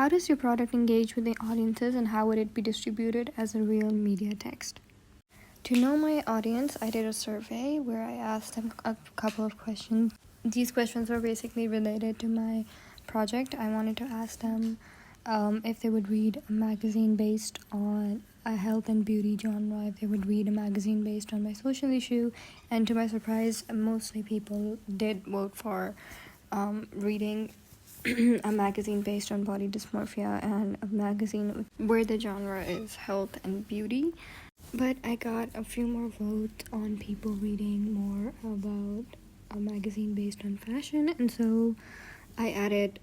How does your product engage with the audiences, and how would it be distributed as a real media text? To know my audience, I did a survey where I asked them a couple of questions. These questions were basically related to my project. I wanted to ask them if they would read a magazine based on a health and beauty genre, if they would read a magazine based on my social issue, and to my surprise, mostly people did vote for reading a magazine based on body dysmorphia and a magazine where the genre is health and beauty. But I got a few more votes on people reading more about a magazine based on fashion, and so I added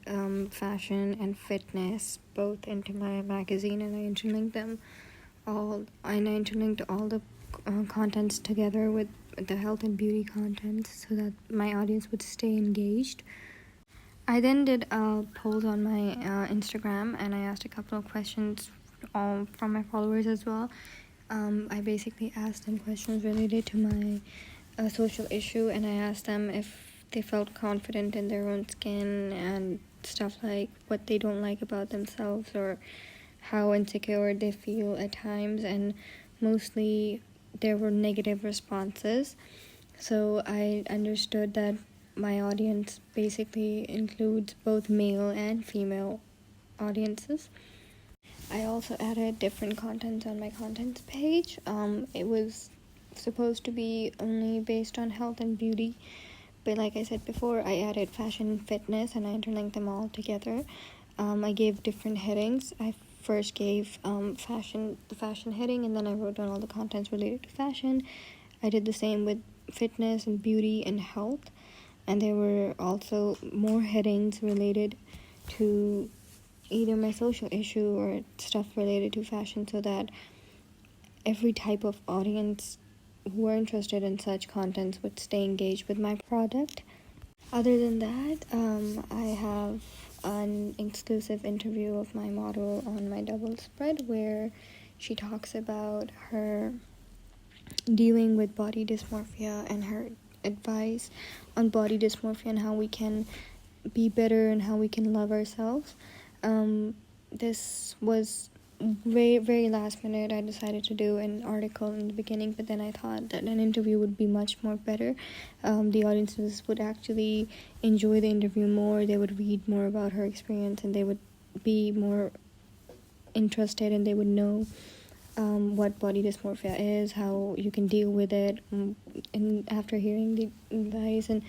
fashion and fitness both into my magazine, and I interlinked them all. And I interlinked all the contents together with the health and beauty contents so that my audience would stay engaged. I then did polls on my Instagram, and I asked a couple of questions from my followers as well. I basically asked them questions related to my social issue, and I asked them if they felt confident in their own skin and stuff like what they don't like about themselves or how insecure they feel at times, and mostly there were negative responses. So I understood that my audience basically includes both male and female audiences. I also added different contents on my contents page. It was supposed to be only based on health and beauty, but like I said before, I added fashion and fitness, and I interlinked them all together. I gave different headings. I first gave the fashion heading, and then I wrote down all the contents related to fashion. I did the same with fitness and beauty and health, and there were also more headings related to either my social issue or stuff related to fashion, so that every type of audience who are interested in such contents would stay engaged with my product. Other than that, I have an exclusive interview of my model on my double spread where she talks about her dealing with body dysmorphia and her advice on body dysmorphia and how we can be better and how we can love ourselves. This was very, very last minute. I decided to do an article in the beginning, but then I thought that an interview would be much more better. The audiences would actually enjoy the interview more. They would read more about her experience, and they would be more interested, and they would know what body dysmorphia is, how you can deal with it, and after hearing the advice and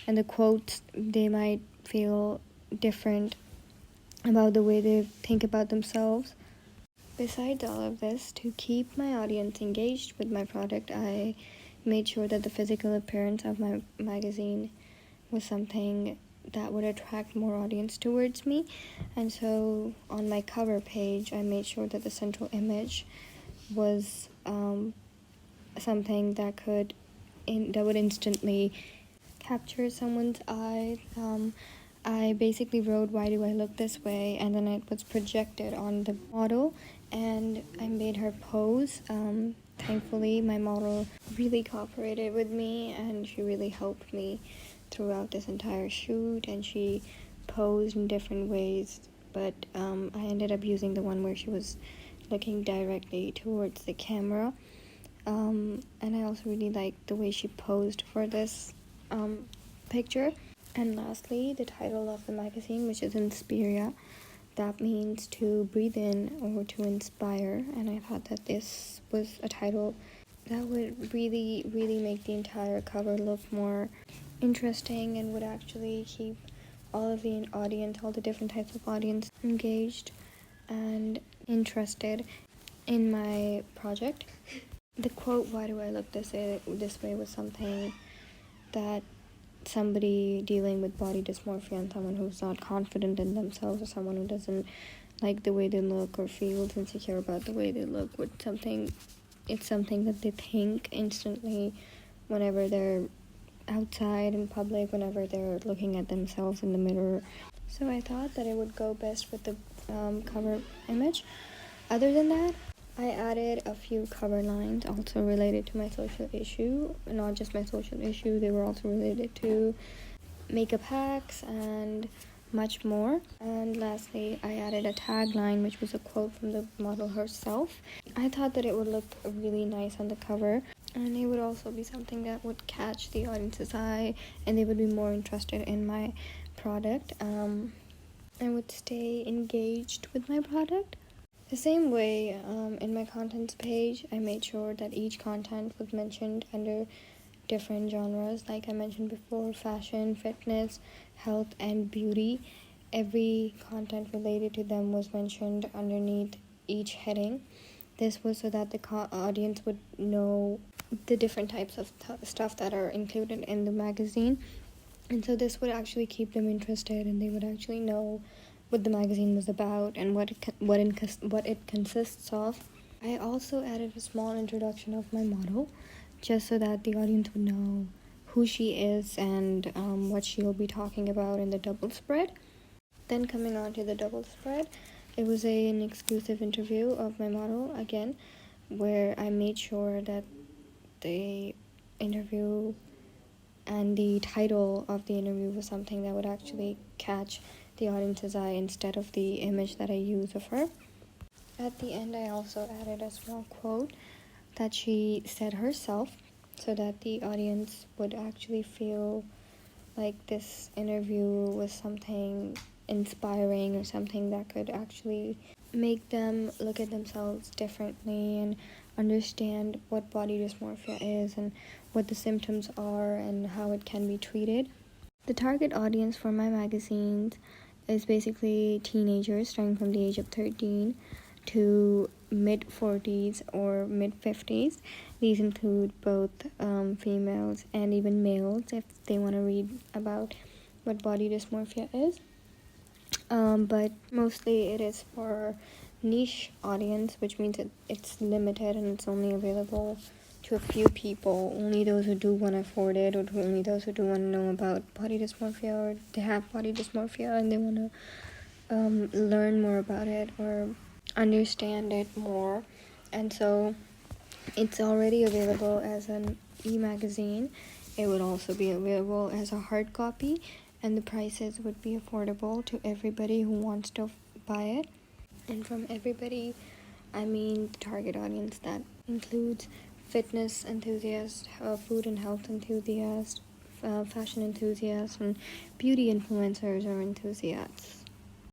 the quotes, they might feel different about the way they think about themselves. Besides all of this, to keep my audience engaged with my product, I made sure that the physical appearance of my magazine was something that would attract more audience towards me. And so on my cover page, I made sure that the central image was something that would instantly capture someone's eye. I basically wrote, "Why do I look this way?" and then it was projected on the model, and I made her pose. Thankfully, my model really cooperated with me, and she really helped me throughout this entire shoot, and she posed in different ways, but I ended up using the one where she was looking directly towards the camera, and I also really liked the way she posed for this picture. And lastly, the title of the magazine, which is Inspiria, that means to breathe in or to inspire, and I thought that this was a title that would really, really make the entire cover look more interesting and would actually keep all of the audience, all the different types of audience engaged and interested in my project. The quote, "Why do I look this way," was something that somebody dealing with body dysmorphia and someone who's not confident in themselves, or someone who doesn't like the way they look or feels insecure about the way they look, it's something that they think instantly whenever they're outside in public, whenever they're looking at themselves in the mirror. So I thought that it would go best with the cover image. Other than that, I added a few cover lines also related to my social issue. Not just my social issue, they were also related to makeup hacks and much more. And lastly, I added a tagline, which was a quote from the model herself. I thought that it would look really nice on the cover, and it would also be something that would catch the audience's eye, and they would be more interested in my product. I would stay engaged with my product. The same way, in my contents page, I made sure that each content was mentioned under different genres. Like I mentioned before, fashion, fitness, health, and beauty. Every content related to them was mentioned underneath each heading. This was so that the audience would know the different types of stuff that are included in the magazine. And so this would actually keep them interested, and they would actually know what the magazine was about and what it consists of. I also added a small introduction of my model, just so that the audience would know who she is and what she will be talking about in the double spread. Then coming on to the double spread, it was an exclusive interview of my model again, where I made sure that the interview and the title of the interview was something that would actually catch the audience's eye instead of the image that I use of her. At the end, I also added a small quote that she said herself, so that the audience would actually feel like this interview was something inspiring or something that could actually make them look at themselves differently and understand what body dysmorphia is and what the symptoms are and how it can be treated. The target audience for my magazines is basically teenagers starting from the age of 13 to mid-40s or mid-50s. These include both females and even males if they want to read about what body dysmorphia is. But mostly it is for niche audience, which means it's limited and it's only available to a few people, only those who do want to afford it, or only those who do want to know about body dysmorphia, or they have body dysmorphia and they want to learn more about it or understand it more. And so it's already available as an e-magazine. It would also be available as a hard copy, and the prices would be affordable to everybody who wants to buy it. And from everybody, I mean the target audience that includes fitness enthusiasts, food and health enthusiasts, fashion enthusiasts, and beauty influencers or enthusiasts.